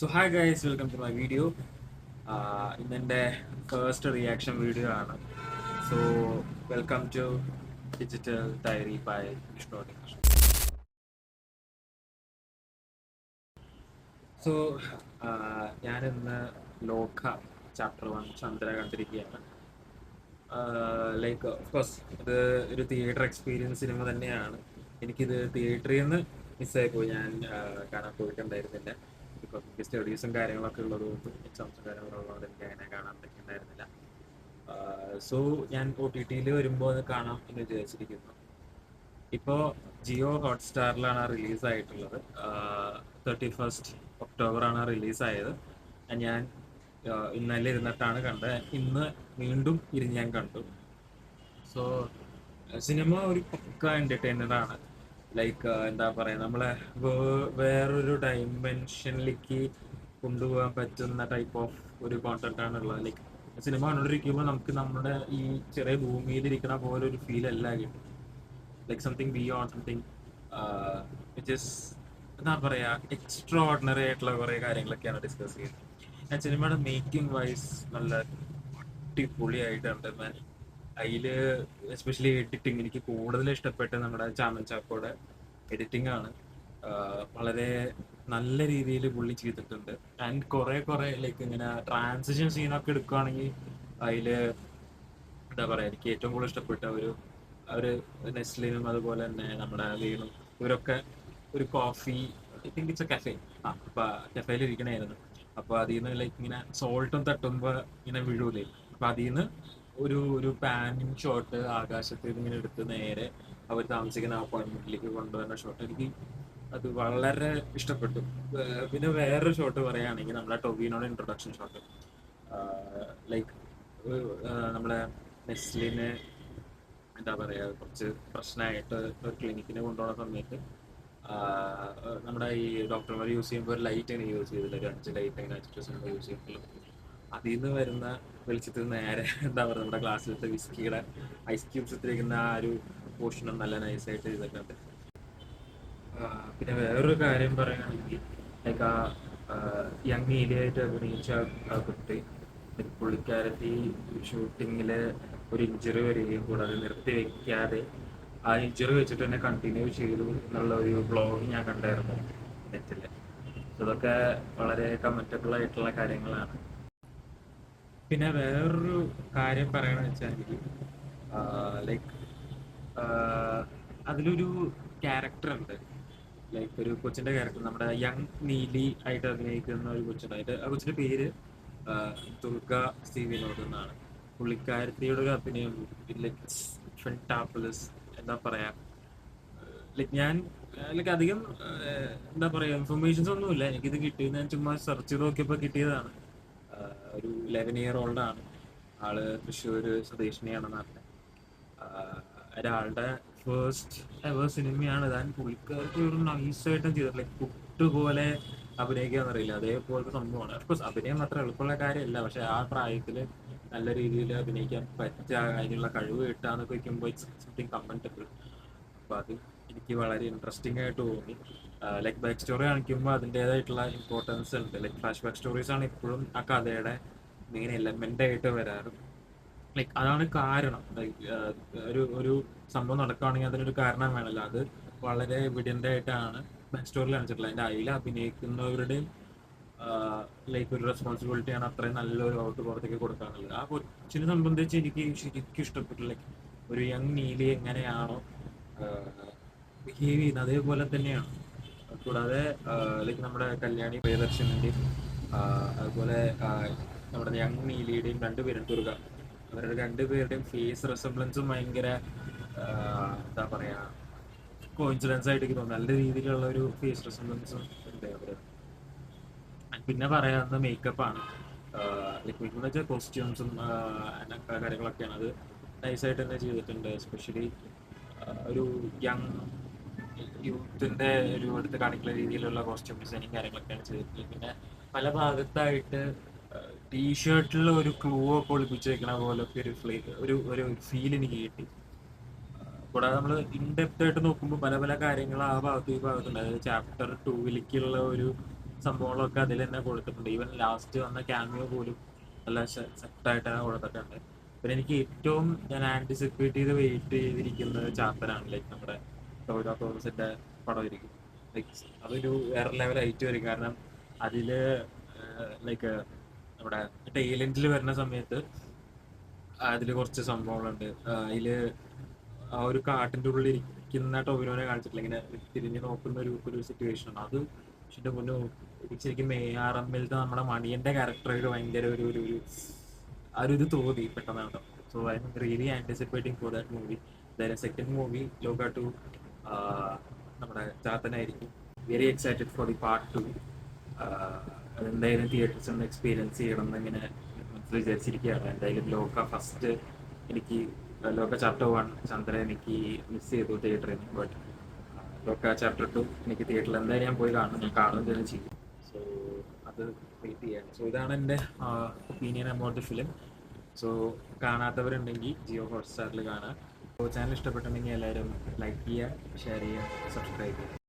So hi guys, welcome to my video. ഇന്നെൻ്റെ first reaction video ആണ്. So welcome to digital diary by Vishnu. So ഞാനിന്ന് Lokah chapter 1 Chandra കണ്ടിരിക്കുകയാണ്. Like of course ഇത് ഒരു theatre experience cinema തന്നെയാണ്. എനിക്കിത് തിയേറ്ററിൽ നിന്ന് മിസ്സായി പോയി. ഞാൻ കാണാൻ പോയിട്ടുണ്ടായിരുന്നില്ല. ബിക്കോസ് എനിക്ക് സ്റ്റഡീസും കാര്യങ്ങളൊക്കെ ഉള്ളതുകൊണ്ടും എക്സാംസും കാര്യങ്ങളൊക്കെ ഉള്ളതുകൊണ്ട് എനിക്ക് അങ്ങനെ കാണാൻ പറ്റുന്നുണ്ടായിരുന്നില്ല. സോ ഞാൻ OTT വരുമ്പോൾ അത് കാണാം എന്ന് വിചാരിച്ചിരിക്കുന്നു. ഇപ്പോൾ ജിയോ ഹോട്ട്സ്റ്റാറിലാണ് റിലീസായിട്ടുള്ളത്. 31 ഒക്ടോബറാണ് റിലീസായത്. ഞാൻ ഇന്നലെ ഇരുന്നിട്ടാണ് കണ്ടത്. ഇന്ന് വീണ്ടും ഇരുന്ന് ഞാൻ കണ്ടു. സോ സിനിമ ഒരു പക്ക എൻ്റർടൈനർ ആണ്. ലൈക്ക് എന്താ പറയുക, നമ്മളെ വേറൊരു ഡൈമെൻഷനിലേക്ക് കൊണ്ടുപോകാൻ പറ്റുന്ന ടൈപ്പ് ഓഫ് ഒരു കോണ്ടന്റ് ആണുള്ളത്. ലൈക്ക് സിനിമ കണ്ടുകൊണ്ടിരിക്കുമ്പോൾ നമുക്ക് നമ്മുടെ ഈ ചെറിയ ഭൂമിയിലിരിക്കണ പോലെ ഒരു ഫീൽ അല്ല കിട്ടും. Like something beyond something which is എന്താ പറയുക, എക്സ്ട്രാ ഓർഡിനറി ആയിട്ടുള്ള കുറേ കാര്യങ്ങളൊക്കെയാണ് ഡിസ്കസ് ചെയ്യുന്നത്. ഞാൻ സിനിമയുടെ മേക്കിംഗ് വൈസ് നല്ല അടിപൊളിയായിട്ടുണ്ട്. അതിൽ എസ്പെഷ്യലി എഡിറ്റിംഗ് എനിക്ക് കൂടുതൽ ഇഷ്ടപ്പെട്ടത് നമ്മുടെ ചാമൻ ചാക്കോയുടെ എഡിറ്റിംഗ് ആണ്. വളരെ നല്ല രീതിയിൽ പുള്ളി ചെയ്തിട്ടുണ്ട്. ആൻഡ് കുറേ ലൈക്ക് ഇങ്ങനെ ട്രാൻസിഷൻ സീനൊക്കെ എടുക്കുകയാണെങ്കിൽ അതിൽ എന്താ പറയുക, എനിക്ക് ഏറ്റവും കൂടുതൽ ഇഷ്ടപ്പെട്ട ഒരു നെസ്ലിനും അതുപോലെ തന്നെ നമ്മുടെ വീണും ഇവരൊക്കെ ഒരു coffee, I think it's A cafe, അപ്പോൾ കഫേയിൽ ഇരിക്കണമായിരുന്നു. അപ്പോൾ അതിൽ നിന്ന് ലൈക്ക് ഇങ്ങനെ സോൾട്ടും തട്ടുമ്പോൾ ഇങ്ങനെ വീഴൂലേ, അപ്പോൾ അതിൽ നിന്ന് ഒരു പാനിങ് ഷോട്ട് ആകാശത്തിൽ ഇങ്ങനെ എടുത്ത് നേരെ അവർ താമസിക്കുന്ന അപ്പാർട്ട്മെന്റിലേക്ക് കൊണ്ടുവരുന്ന ഷോട്ട് എനിക്ക് അത് വളരെ ഇഷ്ടപ്പെട്ടു. പിന്നെ വേറൊരു ഷോട്ട് പറയുകയാണെങ്കിൽ നമ്മുടെ ടൊവിനോയുടെ ഇൻട്രൊഡക്ഷൻ ഷോട്ട്. ലൈക്ക് നമ്മളെ നെസ്ലിനെ എന്താ പറയുക, കുറച്ച് പ്രശ്നമായിട്ട് ഒരു ക്ലിനിക്കിന് കൊണ്ടുപോകുന്ന സമയത്ത് നമ്മുടെ ഈ ഡോക്ടർമാർ യൂസ് ചെയ്യുമ്പോൾ ഒരു ലൈറ്റ് ഇങ്ങനെ യൂസ് ചെയ്തില്ല, ഒരു 5 ലൈറ്റ് അങ്ങനെ വെച്ചിട്ട് സിനിമ യൂസ് ചെയ്യുമ്പോൾ അതിൽ നിന്ന് വരുന്ന വെളിച്ചത്തിൽ നേരെ എന്താ പറയുക, നമ്മുടെ ഗ്ലാസ്സിലത്തെ വിസ്കിയുടെ ഐസ് ക്യൂബ്സ് ഇട്ടിരിക്കുന്ന ആ ഒരു പോർഷനും നല്ല നൈസായിട്ട് ചെയ്തിട്ടുണ്ട്. പിന്നെ വേറൊരു കാര്യം പറയുകയാണെങ്കിൽ ലൈക്ക് ആ യങ് ഏരിയയായിട്ട് അഭിനയിച്ച ആ കുട്ടി, പുള്ളിക്കാരത്തി ഷൂട്ടിങ്ങിൽ ഒരു ഇഞ്ചുറി വരികയും കൂടാതെ നിർത്തി വെക്കാതെ ആ ഇഞ്ചുറി വെച്ചിട്ട് തന്നെ കണ്ടിന്യൂ ചെയ്തു എന്നുള്ള ഒരു ബ്ലോഗ് ഞാൻ കണ്ടായിരുന്നു നെറ്റിൽ. ഇതൊക്കെ വളരെ കമൻറ്റബിൾ ആയിട്ടുള്ള കാര്യങ്ങളാണ്. പിന്നെ വേറൊരു കാര്യം പറയണമെന്ന് വെച്ചാൽ ലൈക്ക് അതിലൊരു ക്യാരക്ടർ ഉണ്ട്. ലൈക്ക് ഒരു കൊച്ചിൻ്റെ ക്യാരക്ടർ, നമ്മുടെ യങ് നീലി ആയിട്ട് അഭിനയിക്കുന്ന ഒരു കൊച്ചുണ്ടായിട്ട്, ആ കൊച്ചിൻ്റെ പേര് ദുർഗ സി വിനോദ് എന്നാണ്. പുള്ളിക്കാരത്തിയുടെ ഒരു അഭിനയം ലൈക്ക് ഫെൻടാബുലസ്. എന്താ പറയാ, ലൈക്ക് ഞാൻ ലൈക്ക് അധികം എന്താ പറയുക ഇൻഫർമേഷൻസ് ഒന്നുമില്ല എനിക്കിത് കിട്ടിയത്. ഞാൻ ചുമ്മാ സെർച്ച് ചെയ്ത് നോക്കിയപ്പോൾ കിട്ടിയതാണ്. ഒരു 11 ഇയർ ഓൾഡാണ് ആള്, തൃശ്ശൂർ സ്വദേശിനിയാണെന്ന് പറഞ്ഞത്. ഒരാളുടെ ഫസ്റ്റ് എവർ സിനിമയാണ് താൻ. പുള്ളിക്കാർക്ക് ഒരു നൈസായിട്ടും ചെയ്തിട്ട് ലൈക്ക് കുട്ടുപോലെ അഭിനയിക്കാന്ന് അറിയില്ല, അതേപോലത്തെ സംഭവമാണ്. അഫ്കോഴ്സ് അഭിനയം അത്ര എളുപ്പമുള്ള കാര്യമല്ല, പക്ഷെ ആ പ്രായത്തിൽ നല്ല രീതിയിൽ അഭിനയിക്കാൻ പറ്റുക, അതിനുള്ള കഴിവ് കിട്ടാന്നൊക്കെ വയ്ക്കുമ്പോൾ ഇറ്റ്സ് സംതിങ് കമൻറ്റബിൾ. അപ്പോൾ അത് എനിക്ക് വളരെ ഇൻട്രസ്റ്റിംഗ് ആയിട്ട് തോന്നി. ലൈക്ക് ബാക്ക് സ്റ്റോറി കാണിക്കുമ്പോൾ അതിൻ്റേതായിട്ടുള്ള ഇമ്പോർട്ടൻസ് ഉണ്ട്. ലൈക്ക് ഫ്ലാഷ് ബാക്ക് സ്റ്റോറീസ് ആണ് ഇപ്പോഴും ആ കഥയുടെ മെയിൻ എലമെൻ്റ് ആയിട്ട് വരാറ്. ലൈക്ക് അതാണ് കാരണം. ലൈക്ക് ഒരു സംഭവം നടക്കുകയാണെങ്കിൽ അതിനൊരു കാരണം വേണമല്ലോ. അത് വളരെ എവിഡൻ്റ് ആയിട്ടാണ് ബാക്ക് സ്റ്റോറിയിൽ കാണിച്ചിട്ടുള്ളത്. അതിൻ്റെ അതിൽ അഭിനയിക്കുന്നവരുടെയും ലൈക്ക് ഒരു റെസ്പോൺസിബിലിറ്റിയാണ് അത്രയും നല്ലൊരു ഔട്ട് പുറത്തേക്ക് കൊടുക്കാനുള്ളത്. ആ കൊച്ചിനെ സംബന്ധിച്ച് എനിക്ക് ശരിക്കും ഇഷ്ടപ്പെട്ടു. ലൈക്ക് ഒരു യങ് നീലി എങ്ങനെയാണോ ബിഹേവ് ചെയ്യുന്നത് അതേപോലെ തന്നെയാണ്. കൂടാതെ ലൈക്ക് നമ്മുടെ കല്യാണി പ്രിയദർശനിൻ്റെയും അതുപോലെ നമ്മുടെ യങ് നീലിയുടെയും രണ്ടുപേരും ദുർഗ, അവരുടെ രണ്ടുപേരുടെയും ഫേസ് റെസംബ്ലൻസും ഭയങ്കര എന്താ പറയുക കോയിൻസിഡൻസ് ആയിട്ട് എനിക്ക് തോന്നുന്നു. നല്ല രീതിയിലുള്ള ഒരു ഫേസ് റെസംബ്ലൻസും ഉണ്ട് അവർ. പിന്നെ പറയാവുന്ന മേക്കപ്പാണ്. ലൈക്ക് മേക്കപ്പ് എന്ന് വെച്ചാൽ കോസ്റ്റ്യൂംസും കാര്യങ്ങളൊക്കെയാണ്. അത് നൈസായിട്ട് തന്നെ ചെയ്തിട്ടുണ്ട്. എസ്പെഷ്യലി ഒരു യങ് യൂത്തിൻ്റെ ഒരു എടുത്ത് കാണിക്കുന്ന രീതിയിലുള്ള കോസ്റ്റ്യൂം ഡിസൈനിങ് കാര്യങ്ങളൊക്കെയാണ് ചെയ്തിട്ടുള്ളത്. പിന്നെ പല ഭാഗത്തായിട്ട് ടീഷർട്ടിൽ ഒരു ക്ലൂ ഒക്കെ ഒളിപ്പിച്ച് വെക്കണ പോലൊക്കെ ഒരു ഫീൽ എനിക്ക് കിട്ടി. കൂടാതെ നമ്മൾ ഇൻഡെപ്ത് ആയിട്ട് നോക്കുമ്പോൾ പല കാര്യങ്ങൾ ആ ഭാഗത്ത് ഈ ഭാഗത്തുണ്ട്. അതായത് ചാപ്റ്റർ 2ലേക്കുള്ള ഒരു സംഭവങ്ങളൊക്കെ അതിൽ തന്നെ കൊടുത്തിട്ടുണ്ട്. ഈവൻ ലാസ്റ്റ് വന്ന ക്യാമിയോ പോലും നല്ല സെറ്റായിട്ടാണ് കൊടുത്തിട്ടുണ്ട്. പിന്നെ എനിക്ക് ഏറ്റവും ഞാൻ ആൻറ്റിസിപ്പേറ്റ് ചെയ്ത് വെയിറ്റ് ചെയ്തിരിക്കുന്നത് ചാത്തനാണ്. ലൈക്ക് നമ്മുടെ ടോവിനോ തോമസിന്റെ പടമായിരിക്കും. ലൈക്ക് അതൊരു വേറെ ലെവൽ ആയിട്ട് വരും. കാരണം അതില് ലൈക്ക് നമ്മുടെ ടൈലൻഡിൽ വരുന്ന സമയത്ത് അതിൽ കുറച്ച് സംഭവങ്ങളുണ്ട്. അതില് ആ ഒരു കാട്ടിന്റെ ഉള്ളിൽ ഇരിക്കുന്ന ടോവിനോനെ കാണിച്ചിട്ടില്ല, ഇങ്ങനെ തിരിഞ്ഞു നോക്കുന്ന ഒരു സിറ്റുവേഷൻ ആണ് അത്. പക്ഷെ മുന്നേ ശരിക്കും AR-Mലത്തെ നമ്മുടെ മണിയന്റെ ക്യാരക്ടറായിട്ട് ഭയങ്കര ഒരു ആ ഒരു ഇത് തോന്നി പെട്ടെന്നാണ്. So I'm really anticipating for that movie. Second movie Lokah 2 നമ്മുടെ ചാത്തനായിരിക്കും. Very excited for the part 2. അതെന്തായാലും തിയേറ്റേഴ്സ് ഒന്ന് എക്സ്പീരിയൻസ് ചെയ്യണം എന്നിങ്ങനെ മനസ്സിൽ വിചാരിച്ചിരിക്കുകയാണ്. എന്തായാലും ലോക ഫസ്റ്റ് എനിക്ക് ലോക ചാപ്റ്റർ 1 ചന്ദ്ര എനിക്ക് മിസ് ചെയ്തു തിയേറ്ററിൽ നിന്ന്. ബട്ട് ലോക ചാപ്റ്റർ 2 എനിക്ക് തിയേറ്ററിൽ എന്തായാലും ഞാൻ പോയി കാണും, ഞാൻ കാണുകയും തന്നെ ചെയ്യും. സോ അത് വെയിറ്റ് ചെയ്യാണ്. സോ ഇതാണ് എൻ്റെ opinion about the film. So കാണാത്തവരുണ്ടെങ്കിൽ ജിയോ ഹോട്ട്സ്റ്റാറിൽ കാണാം. ചാനൽ ഇഷ്ടപ്പെട്ടിട്ടുണ്ടെങ്കിൽ എല്ലാവരും ലൈക്ക് ചെയ്യുക, ഷെയർ ചെയ്യുക, സബ്സ്ക്രൈബ് ചെയ്യുക.